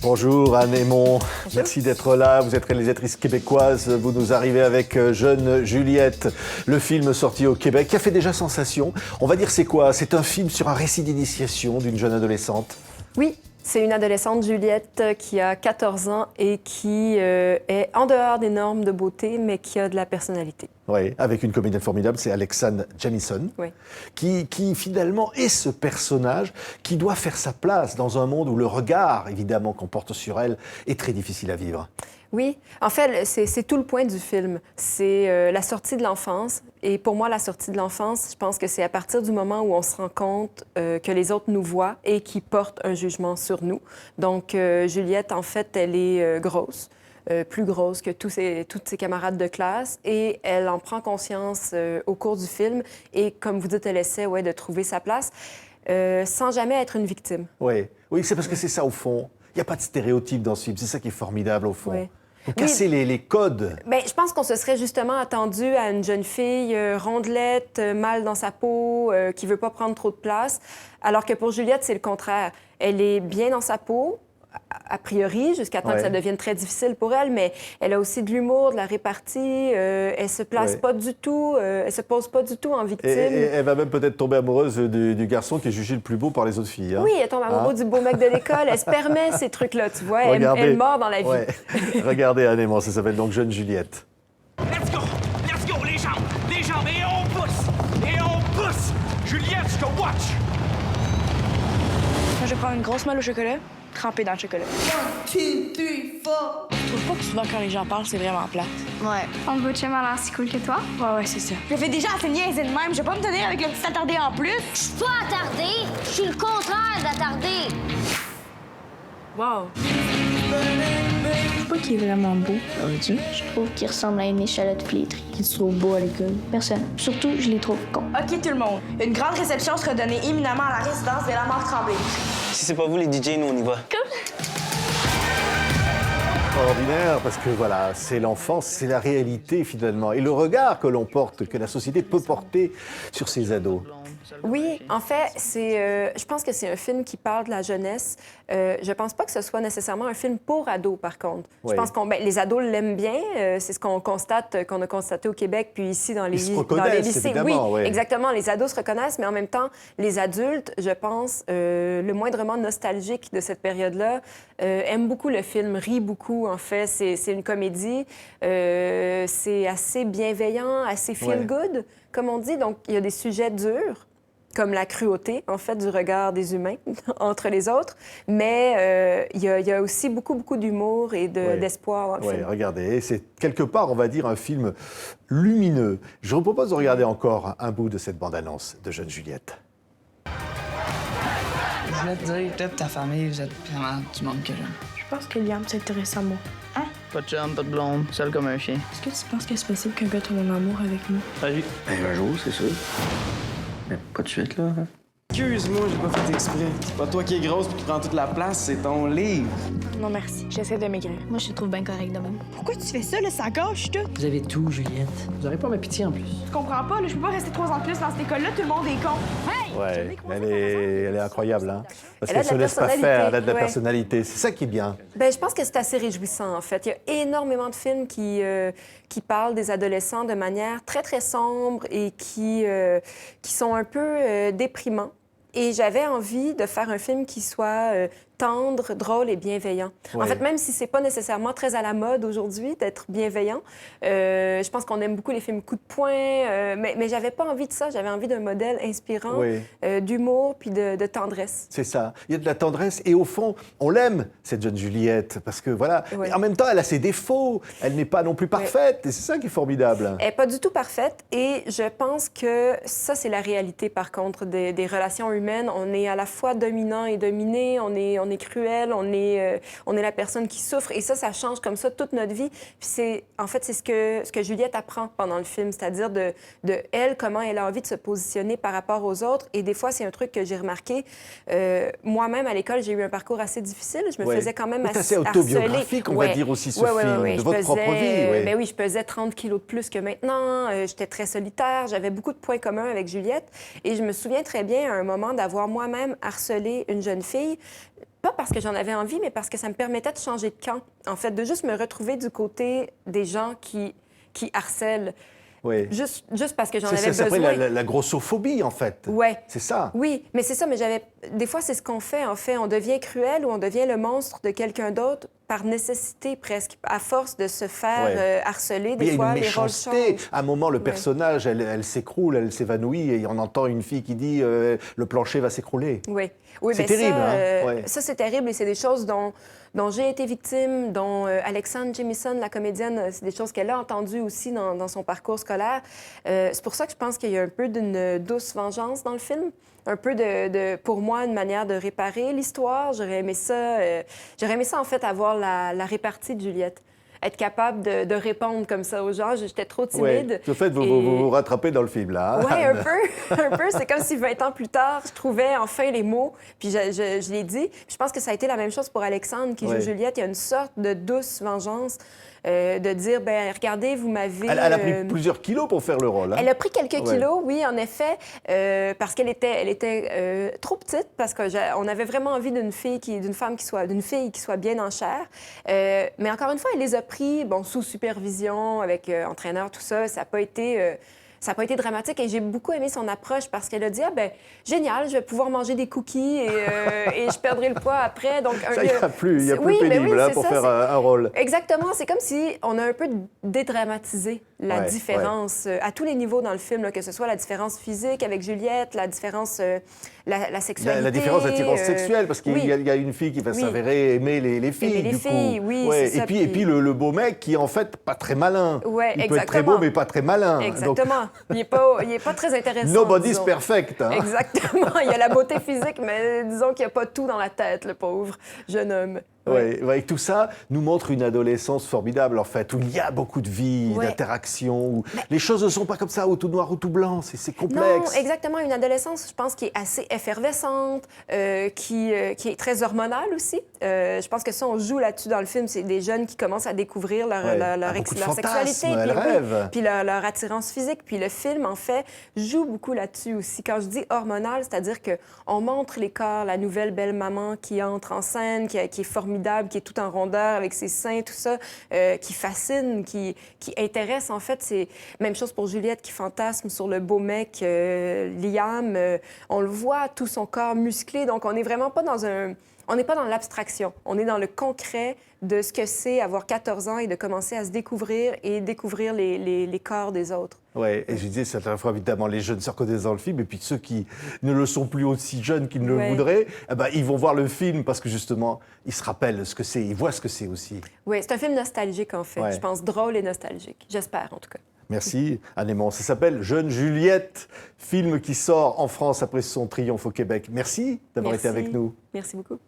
Bonjour Anne Aymon, merci d'être là. Vous êtes réalisatrice québécoise, vous nous arrivez avec Jeune Juliette, le film sorti au Québec qui a fait déjà sensation. On va dire c'est quoi? C'est un film sur un récit d'initiation d'une jeune adolescente. Oui, c'est une adolescente, Juliette, qui a 14 ans et qui est en dehors des normes de beauté, mais qui a de la personnalité. Oui, avec une comédienne formidable, c'est Alexandre Jamison, Oui. qui finalement est ce personnage qui doit faire sa place dans un monde où le regard, évidemment, qu'on porte sur elle est très difficile à vivre. Oui, en fait, c'est tout le point du film. C'est la sortie de l'enfance. Et pour moi, la sortie de l'enfance, je pense que c'est à partir du moment où on se rend compte que les autres nous voient et qu'ils portent un jugement sur nous. Donc, Juliette, en fait, elle est grosse. Plus grosse que toutes ses camarades de classe. Et elle en prend conscience au cours du film. Et comme vous dites, elle essaie de trouver sa place sans jamais être une victime. Oui, c'est parce que c'est ça au fond. Il n'y a pas de stéréotype dans ce film. C'est ça qui est formidable au fond. Oui. Vous cassez les codes. Bien, je pense qu'on se serait justement attendu à une jeune fille rondelette, mal dans sa peau, qui veut pas prendre trop de place. Alors que pour Juliette, c'est le contraire. Elle est bien dans sa peau, a priori, jusqu'à temps que ça devienne très difficile pour elle, mais elle a aussi de l'humour, de la répartie. Elle se place pas du tout, elle se pose pas du tout en victime. Et elle va même peut-être tomber amoureuse du garçon qui est jugé le plus beau par les autres filles. Hein? Oui, elle tombe amoureuse du beau mec de l'école. Elle se permet ces trucs-là, tu vois. Elle mord dans la vie. Ouais. Regardez, Anne Aymon, ça s'appelle donc Jeune Juliette. Let's go, les jambes, et on pousse. Juliette, je te watch. Moi, je vais prendre une grosse molle au chocolat, trempée dans le chocolat. 1, 2, 3, 4. Je trouve pas que souvent, quand les gens parlent, c'est vraiment plate. Ouais. Ton beau chum a l'air si cool que toi. Ouais, c'est ça. Je fais déjà assez niaiser de même. Je vais pas me tenir avec le petit attardé en plus. Je suis pas attardée, je suis le contraire d'attardée. Wow. Je trouve pas qu'il est vraiment beau. Je trouve qu'il ressemble à une échalote flétrie. Qui se trouve beau à l'école? Personne. Surtout, je les trouve cons. OK, tout le monde. Une grande réception sera donnée imminemment à la résidence de la mort Tremblay. Si c'est pas vous les DJ, nous on y va. Extraordinaire, parce que voilà, c'est l'enfance, c'est la réalité finalement, et le regard que l'on porte, que la société peut porter sur ses ados. Oui, en fait, je pense que c'est un film qui parle de la jeunesse. Je pense pas que ce soit nécessairement un film pour ados, par contre. Oui. Je pense que les ados l'aiment bien. C'est ce qu'on a constaté au Québec, puis ici dans les lycées. Évidemment, oui, exactement. Les ados se reconnaissent, mais en même temps, les adultes, je pense, le moindrement nostalgique de cette période-là, aiment beaucoup le film, rient beaucoup. En fait, c'est une comédie. C'est assez bienveillant, assez feel-good, comme on dit. Donc, il y a des sujets durs, comme la cruauté, en fait, du regard des humains entre les autres. Mais il y a aussi beaucoup d'humour et d'espoir dans le film. Oui, regardez, c'est quelque part, on va dire, un film lumineux. Je vous propose de regarder encore un bout de cette bande-annonce de Jeune Juliette. Je voulais te dire, toi et ta famille, vous êtes vraiment du monde que j'aime. Je pense que Liam s'intéresse à moi. Hein? Pas de chum, pas de blonde, seul comme un chien. Est-ce que tu penses que c'est possible qu'un gars tombe en amour avec nous? Salut. Un jour, c'est sûr. Mais pas de suite, là. Hein? Excuse-moi, j'ai pas fait exprès. C'est pas toi qui es grosse puis qui prend toute la place, c'est ton livre. Non, merci. J'essaie de maigrir. Moi, je te trouve bien correct de même. Pourquoi tu fais ça, là? Ça gâche tout. Vous avez tout, Juliette. Vous aurez pas ma pitié en plus. Je comprends pas, là. Je peux pas rester 3 ans de plus dans cette école-là. Tout le monde est con. Hey! Ouais, elle est incroyable, hein? Parce Elle a qu'elle de se la laisse pas personnalité, faire, elle a de la ouais. personnalité. C'est ça qui est bien. Bien, je pense que c'est assez réjouissant, en fait. Il y a énormément de films qui parlent des adolescents de manière très sombre et qui sont un peu déprimants. Et j'avais envie de faire un film qui soit tendre, drôle et bienveillant. Ouais. En fait, même si c'est pas nécessairement très à la mode aujourd'hui d'être bienveillant, je pense qu'on aime beaucoup les films coup de poing, mais j'avais pas envie de ça. J'avais envie d'un modèle inspirant, d'humour puis de tendresse. C'est ça. Il y a de la tendresse et au fond, on l'aime, cette jeune Juliette, parce que voilà. Ouais. Mais en même temps, elle a ses défauts. Elle n'est pas non plus parfaite et c'est ça qui est formidable. Elle n'est pas du tout parfaite et je pense que ça, c'est la réalité, par contre, des relations humaines. On est à la fois dominant et dominé, on est cruel, on est la personne qui souffre et ça change comme ça toute notre vie. Puis en fait, c'est ce que Juliette apprend pendant le film, c'est-à-dire de elle, comment elle a envie de se positionner par rapport aux autres. Et des fois, c'est un truc que j'ai remarqué. Moi-même, à l'école, j'ai eu un parcours assez difficile. Je me faisais quand même assez harceler. autobiographique, on va dire aussi, ce film, de votre propre vie. Ben oui, je pesais 30 kilos de plus que maintenant. J'étais très solitaire. J'avais beaucoup de points communs avec Juliette. Et je me souviens très bien, à un moment, d'avoir moi-même harcelé une jeune fille. Pas parce que j'en avais envie, mais parce que ça me permettait de changer de camp. En fait, de juste me retrouver du côté des gens qui harcèlent. Oui. Juste parce que j'en avais Ça besoin. s'appelle la grossophobie, en fait. Ouais. C'est ça. Oui, mais c'est ça. Mais des fois, c'est ce qu'on fait, en fait. On devient cruel ou on devient le monstre de quelqu'un d'autre par nécessité, presque, à force de se faire harceler. Des fois, les rôles changent. À un moment, le personnage, elle s'écroule, elle s'évanouit, et on entend une fille qui dit le plancher va s'écrouler. Oui, c'est terrible. Ça, c'est terrible, et c'est des choses dont j'ai été victime, dont Alexandre Jamieson, la comédienne, c'est des choses qu'elle a entendues aussi dans son parcours scolaire. C'est pour ça que je pense qu'il y a un peu d'une douce vengeance dans le film. Un peu pour moi, une manière de réparer l'histoire. J'aurais aimé ça, en fait, avoir la répartie de Juliette. Être capable de répondre comme ça aux gens. J'étais trop timide. En fait, vous vous rattrapez dans le film, là. Hein? Oui, un peu. C'est comme si 20 ans plus tard, je trouvais enfin les mots, puis je l'ai dit. Puis je pense que ça a été la même chose pour Alexandre, qui joue Juliette. Il y a une sorte de douce vengeance. De dire, ben regardez, vous m'avez... Elle a pris plusieurs kilos pour faire le rôle. Hein? Elle a pris quelques kilos, oui, en effet, parce qu'elle était trop petite, parce qu'on avait vraiment envie d'une fille qui soit bien en chair. Mais encore une fois, elle les a pris, sous supervision, avec entraîneur, tout ça. Ça n'a pas été dramatique, et j'ai beaucoup aimé son approche parce qu'elle a dit, génial, je vais pouvoir manger des cookies et je perdrai le poids après. Donc, il n'y a plus pénible pour faire un rôle. Exactement, c'est comme si on a un peu dédramatisé la différence à tous les niveaux dans le film, là, que ce soit la différence physique avec Juliette, la différence, la sexualité. La différence d'attirance sexuelle, parce qu'il y a une fille qui va s'avérer aimer les filles, aimer les filles, coup. Oui, c'est ça. Et puis le beau mec qui est en fait pas très malin. Il peut être très beau, mais pas très malin. Exactement. Donc... Il n'est pas très intéressant. Nobody's perfect. Hein? Exactement. Il y a la beauté physique, mais disons qu'il n'y a pas tout dans la tête, le pauvre jeune homme. Et tout ça nous montre une adolescence formidable, en fait, où il y a beaucoup de vie, d'interaction, où les choses ne sont pas comme ça, ou tout noir ou tout blanc, c'est complexe. Non, exactement. Une adolescence, je pense, qui est assez effervescente, qui est très hormonale aussi. Je pense que ça, on joue là-dessus dans le film. C'est des jeunes qui commencent à découvrir leur sexualité, puis leur attirance physique. Puis le film, en fait, joue beaucoup là-dessus aussi. Quand je dis hormonal, c'est-à-dire qu'on montre les corps, la nouvelle belle maman qui entre en scène, qui est formidable, qui est tout en rondeur avec ses seins, tout ça, qui fascine, qui intéresse. En fait, c'est même chose pour Juliette qui fantasme sur le beau mec Liam. On le voit, tout son corps musclé. Donc, on n'est vraiment pas on n'est pas dans l'abstraction. On est dans le concret de ce que c'est avoir 14 ans et de commencer à se découvrir et découvrir les corps des autres. Oui, et je disais, c'est à la fois évidemment les jeunes se reconnaissent dans le film, et puis ceux qui ne le sont plus aussi jeunes qu'ils ne le voudraient, ils vont voir le film parce que justement, ils se rappellent ce que c'est, ils voient ce que c'est aussi. Oui, c'est un film nostalgique en fait, je pense drôle et nostalgique, j'espère en tout cas. Merci, Anne-Aimance. Ça s'appelle Jeune Juliette, film qui sort en France après son triomphe au Québec. Merci d'avoir été avec nous. Merci beaucoup.